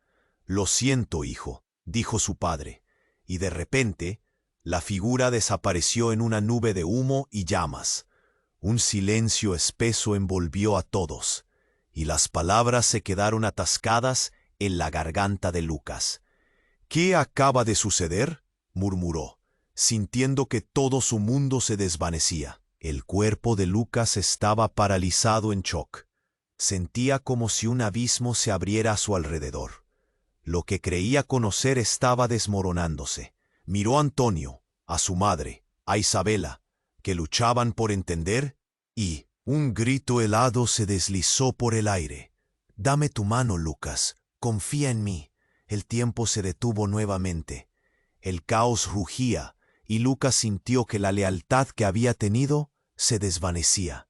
«Lo siento, hijo», dijo su padre, y de repente, la figura desapareció en una nube de humo y llamas. Un silencio espeso envolvió a todos, y las palabras se quedaron atascadas en la garganta de Lucas. «¿Qué acaba de suceder?», murmuró, sintiendo que todo su mundo se desvanecía. El cuerpo de Lucas estaba paralizado en shock. Sentía como si un abismo se abriera a su alrededor. Lo que creía conocer estaba desmoronándose. Miró a Antonio, a su madre, a Isabela, que luchaban por entender, y un grito helado se deslizó por el aire. «Dame tu mano, Lucas. Confía en mí». El tiempo se detuvo nuevamente. El caos rugía, y Lucas sintió que la lealtad que había tenido se desvanecía.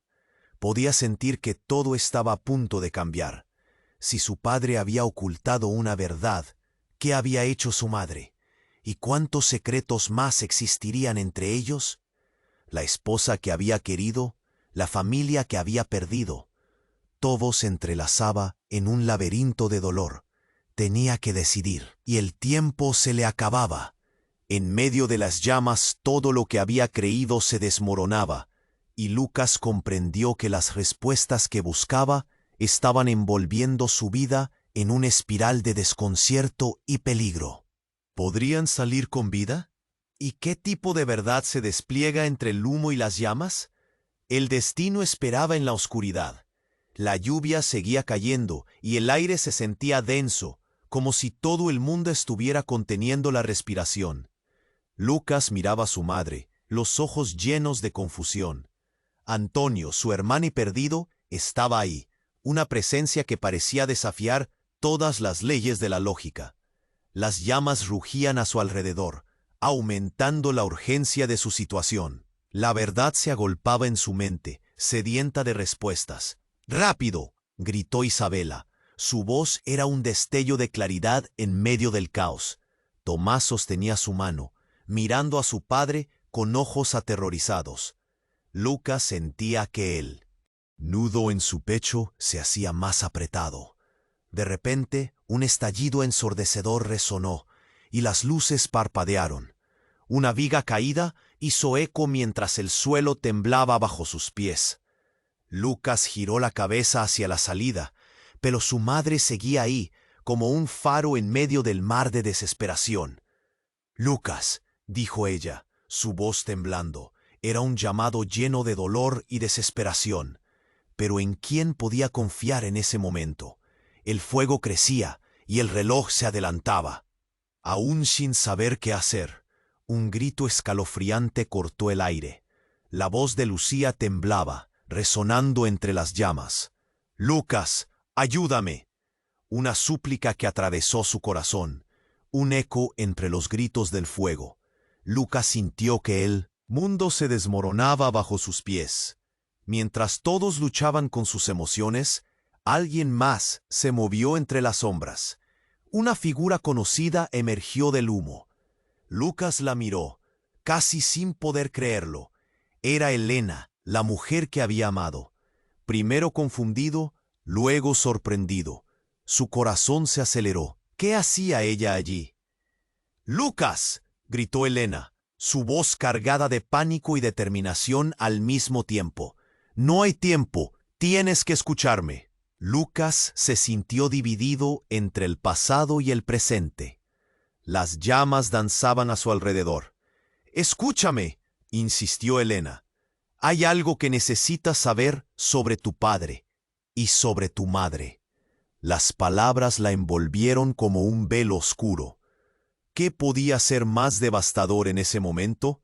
Podía sentir que todo estaba a punto de cambiar. Si su padre había ocultado una verdad, ¿qué había hecho su madre? ¿Y cuántos secretos más existirían entre ellos? La esposa que había querido, la familia que había perdido. Todo se entrelazaba en un laberinto de dolor. Tenía que decidir, y el tiempo se le acababa. En medio de las llamas todo lo que había creído se desmoronaba, y Lucas comprendió que las respuestas que buscaba estaban envolviendo su vida en una espiral de desconcierto y peligro. ¿Podrían salir con vida? ¿Y qué tipo de verdad se despliega entre el humo y las llamas? El destino esperaba en la oscuridad. La lluvia seguía cayendo y el aire se sentía denso, como si todo el mundo estuviera conteniendo la respiración. Lucas miraba a su madre, los ojos llenos de confusión. Antonio, su hermano y perdido, estaba ahí, una presencia que parecía desafiar todas las leyes de la lógica. Las llamas rugían a su alrededor, aumentando la urgencia de su situación. La verdad se agolpaba en su mente, sedienta de respuestas. «¡Rápido!», gritó Isabela. Su voz era un destello de claridad en medio del caos. Tomás sostenía su mano, mirando a su padre con ojos aterrorizados. Lucas sentía que el nudo en su pecho se hacía más apretado. De repente, un estallido ensordecedor resonó, y las luces parpadearon. Una viga caída hizo eco mientras el suelo temblaba bajo sus pies. Lucas giró la cabeza hacia la salida, pero su madre seguía ahí, como un faro en medio del mar de desesperación. «Lucas», dijo ella, su voz temblando. Era un llamado lleno de dolor y desesperación. Pero ¿en quién podía confiar en ese momento? El fuego crecía y el reloj se adelantaba. Aún sin saber qué hacer, un grito escalofriante cortó el aire. La voz de Lucía temblaba, resonando entre las llamas. «Lucas, ayúdame». Una súplica que atravesó su corazón, un eco entre los gritos del fuego. Lucas sintió que el mundo se desmoronaba bajo sus pies. Mientras todos luchaban con sus emociones, alguien más se movió entre las sombras. Una figura conocida emergió del humo. Lucas la miró, casi sin poder creerlo. Era Elena, la mujer que había amado. Primero confundido, luego sorprendido. Su corazón se aceleró. ¿Qué hacía ella allí? «¡Lucas!», gritó Elena, su voz cargada de pánico y determinación al mismo tiempo. «No hay tiempo, tienes que escucharme». Lucas se sintió dividido entre el pasado y el presente. Las llamas danzaban a su alrededor. «Escúchame», insistió Elena. «Hay algo que necesitas saber sobre tu padre y sobre tu madre». Las palabras la envolvieron como un velo oscuro. ¿Qué podía ser más devastador en ese momento?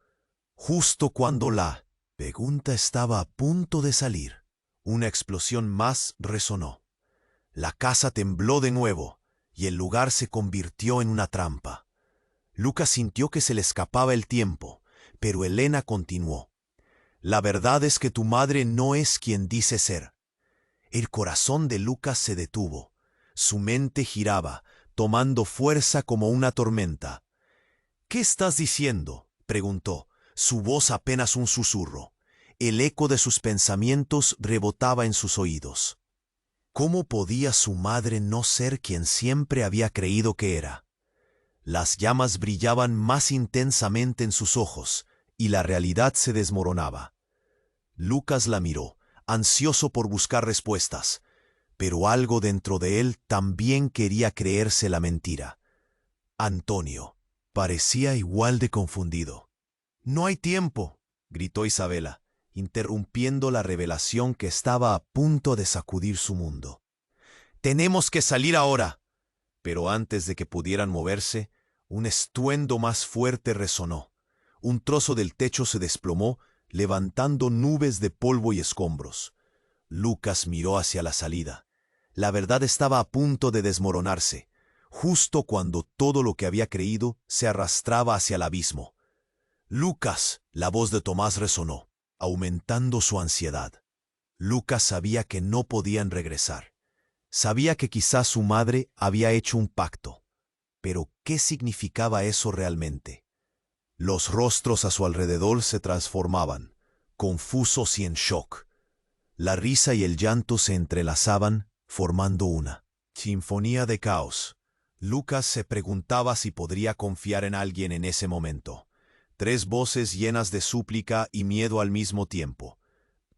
Justo cuando la pregunta estaba a punto de salir, una explosión más resonó. La casa tembló de nuevo y el lugar se convirtió en una trampa. Lucas sintió que se le escapaba el tiempo, pero Elena continuó. «La verdad es que tu madre no es quien dice ser». El corazón de Lucas se detuvo. Su mente giraba, tomando fuerza como una tormenta. «¿Qué estás diciendo?», preguntó, su voz apenas un susurro. El eco de sus pensamientos rebotaba en sus oídos. ¿Cómo podía su madre no ser quien siempre había creído que era? Las llamas brillaban más intensamente en sus ojos, y la realidad se desmoronaba. Lucas la miró, ansioso por buscar respuestas, pero algo dentro de él también quería creerse la mentira. Antonio parecía igual de confundido. «No hay tiempo», gritó Isabela, interrumpiendo la revelación que estaba a punto de sacudir su mundo. «Tenemos que salir ahora». Pero antes de que pudieran moverse, un estruendo más fuerte resonó. Un trozo del techo se desplomó, levantando nubes de polvo y escombros. Lucas miró hacia la salida. La verdad estaba a punto de desmoronarse, justo cuando todo lo que había creído se arrastraba hacia el abismo. «Lucas», la voz de Tomás resonó, aumentando su ansiedad. Lucas sabía que no podían regresar. Sabía que quizás su madre había hecho un pacto. Pero ¿qué significaba eso realmente? Los rostros a su alrededor se transformaban, confusos y en shock. La risa y el llanto se entrelazaban, formando una sinfonía de caos. Lucas se preguntaba si podría confiar en alguien en ese momento. 3 voces llenas de súplica y miedo al mismo tiempo.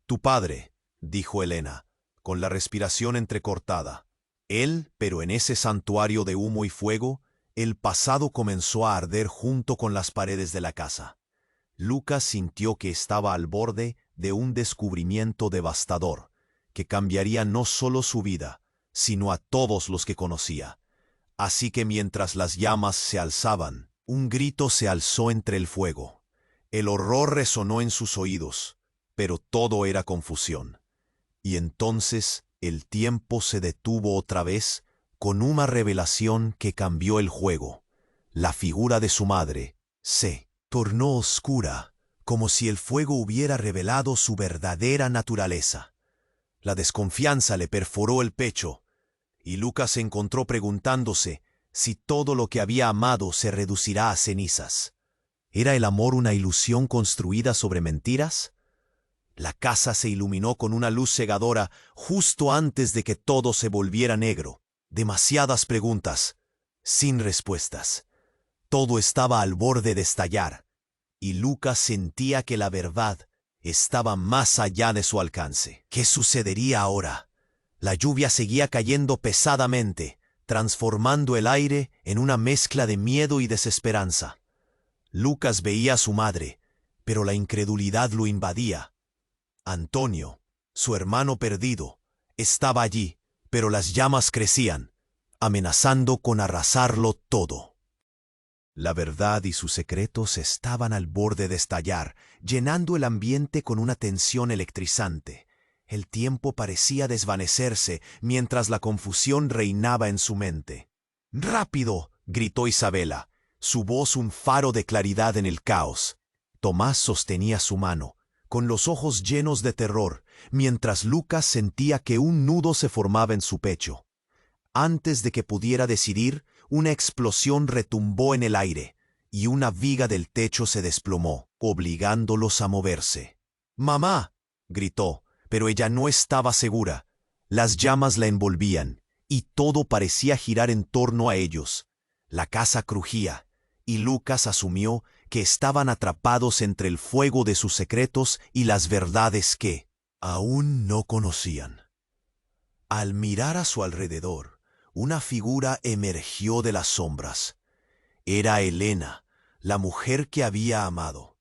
«Tu padre», dijo Elena, con la respiración entrecortada. Él, pero en ese santuario de humo y fuego, el pasado comenzó a arder junto con las paredes de la casa. Lucas sintió que estaba al borde de un descubrimiento devastador, que cambiaría no solo su vida, sino a todos los que conocía. Así que mientras las llamas se alzaban, un grito se alzó entre el fuego. El horror resonó en sus oídos, pero todo era confusión. Y entonces el tiempo se detuvo otra vez con una revelación que cambió el juego. La figura de su madre se tornó oscura, como si el fuego hubiera revelado su verdadera naturaleza. La desconfianza le perforó el pecho, y Lucas se encontró preguntándose si todo lo que había amado se reducirá a cenizas. ¿Era el amor una ilusión construida sobre mentiras? La casa se iluminó con una luz cegadora justo antes de que todo se volviera negro. Demasiadas preguntas, sin respuestas. Todo estaba al borde de estallar, y Lucas sentía que la verdad estaba más allá de su alcance. ¿Qué sucedería ahora? La lluvia seguía cayendo pesadamente, transformando el aire en una mezcla de miedo y desesperanza. Lucas veía a su madre, pero la incredulidad lo invadía. Antonio, su hermano perdido, estaba allí, pero las llamas crecían, amenazando con arrasarlo todo. La verdad y sus secretos estaban al borde de estallar, llenando el ambiente con una tensión electrizante. El tiempo parecía desvanecerse mientras la confusión reinaba en su mente. ¡Rápido!, gritó Isabela, su voz un faro de claridad en el caos. Tomás sostenía su mano, con los ojos llenos de terror, mientras Lucas sentía que un nudo se formaba en su pecho. Antes de que pudiera decidir, una explosión retumbó en el aire, y una viga del techo se desplomó, obligándolos a moverse. «¡Mamá!», gritó, pero ella no estaba segura. Las llamas la envolvían, y todo parecía girar en torno a ellos. La casa crujía, y Lucas asumió que estaban atrapados entre el fuego de sus secretos y las verdades que aún no conocían. Al mirar a su alrededor, una figura emergió de las sombras. Era Elena, la mujer que había amado.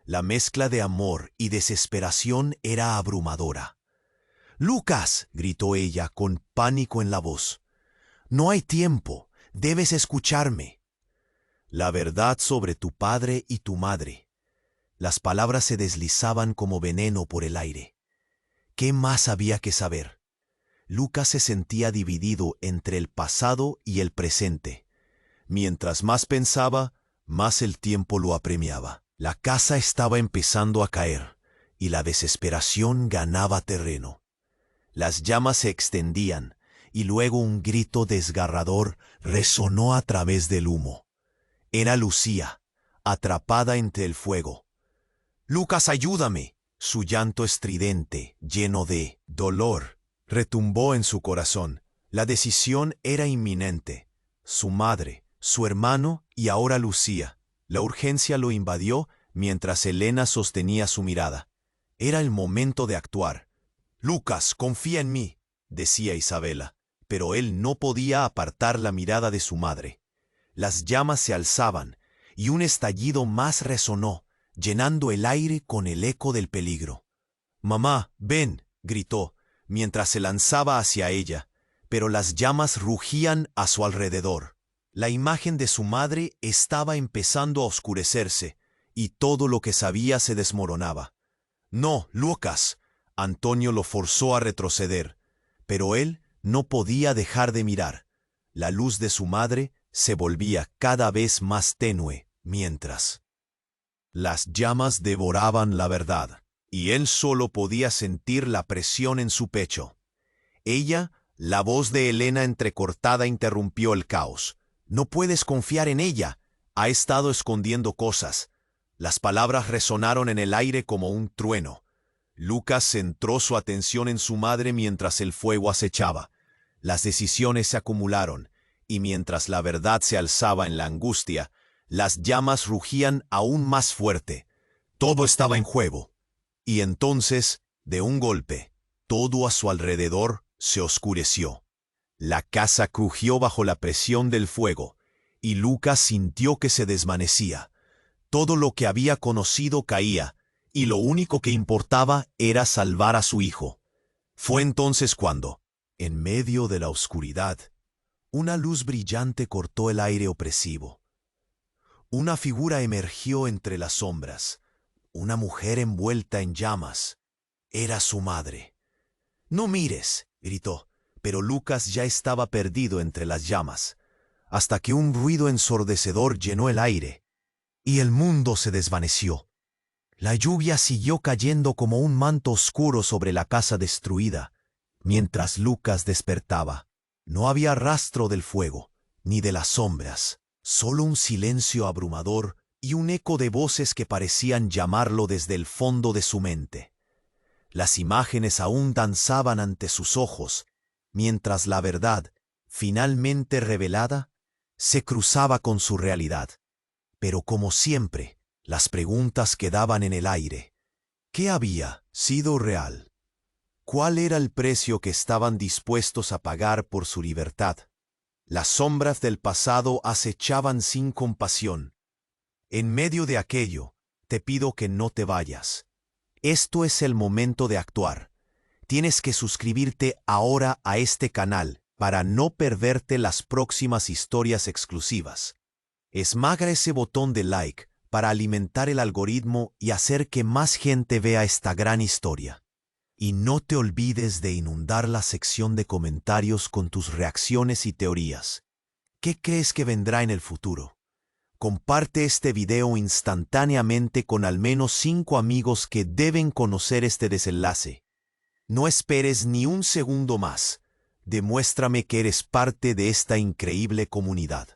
La mezcla de amor y desesperación era abrumadora. «¡Lucas!», gritó ella con pánico en la voz. «No hay tiempo, debes escucharme. La verdad sobre tu padre y tu madre». Las palabras se deslizaban como veneno por el aire. ¿Qué más había que saber? Lucas se sentía dividido entre el pasado y el presente. Mientras más pensaba, más el tiempo lo apremiaba. La casa estaba empezando a caer, y la desesperación ganaba terreno. Las llamas se extendían, y luego un grito desgarrador resonó a través del humo. Era Lucía, atrapada entre el fuego. «¡Lucas, ayúdame!». Su llanto estridente, lleno de dolor, retumbó en su corazón. La decisión era inminente. Su madre, su hermano y ahora Lucía. La urgencia lo invadió mientras Elena sostenía su mirada. Era el momento de actuar. «Lucas, confía en mí», decía Isabela, pero él no podía apartar la mirada de su madre. Las llamas se alzaban, y un estallido más resonó, llenando el aire con el eco del peligro. «Mamá, ven», gritó, mientras se lanzaba hacia ella, pero las llamas rugían a su alrededor. La imagen de su madre estaba empezando a oscurecerse, y todo lo que sabía se desmoronaba. «No, Lucas», Antonio lo forzó a retroceder, pero él no podía dejar de mirar. La luz de su madre se volvía cada vez más tenue, mientras las llamas devoraban la verdad, y él solo podía sentir la presión en su pecho. Ella, la voz de Elena entrecortada, interrumpió el caos. «No puedes confiar en ella. Ha estado escondiendo cosas». Las palabras resonaron en el aire como un trueno. Lucas centró su atención en su madre mientras el fuego acechaba. Las decisiones se acumularon, y mientras la verdad se alzaba en la angustia, las llamas rugían aún más fuerte. Todo estaba en juego. Y entonces, de un golpe, todo a su alrededor se oscureció. La casa crujió bajo la presión del fuego, y Lucas sintió que se desvanecía. Todo lo que había conocido caía, y lo único que importaba era salvar a su hijo. Fue entonces cuando, en medio de la oscuridad, una luz brillante cortó el aire opresivo. Una figura emergió entre las sombras, una mujer envuelta en llamas. Era su madre. «No mires», gritó, pero Lucas ya estaba perdido entre las llamas, hasta que un ruido ensordecedor llenó el aire, y el mundo se desvaneció. La lluvia siguió cayendo como un manto oscuro sobre la casa destruida, mientras Lucas despertaba. No había rastro del fuego, ni de las sombras, solo un silencio abrumador y un eco de voces que parecían llamarlo desde el fondo de su mente. Las imágenes aún danzaban ante sus ojos, mientras la verdad, finalmente revelada, se cruzaba con su realidad. Pero como siempre, Las preguntas quedaban en el aire. ¿Qué había sido real? ¿Cuál era el precio que estaban dispuestos a pagar por su libertad? Las sombras del pasado acechaban sin compasión. En medio de aquello, te pido que no te vayas. Esto es el momento de actuar. Tienes que suscribirte ahora a este canal para no perderte las próximas historias exclusivas. Esmaga ese botón de like para alimentar el algoritmo y hacer que más gente vea esta gran historia. Y no te olvides de inundar la sección de comentarios con tus reacciones y teorías. ¿Qué crees que vendrá en el futuro? Comparte este video instantáneamente con al menos 5 amigos que deben conocer este desenlace. No esperes ni un segundo más. Demuéstrame que eres parte de esta increíble comunidad.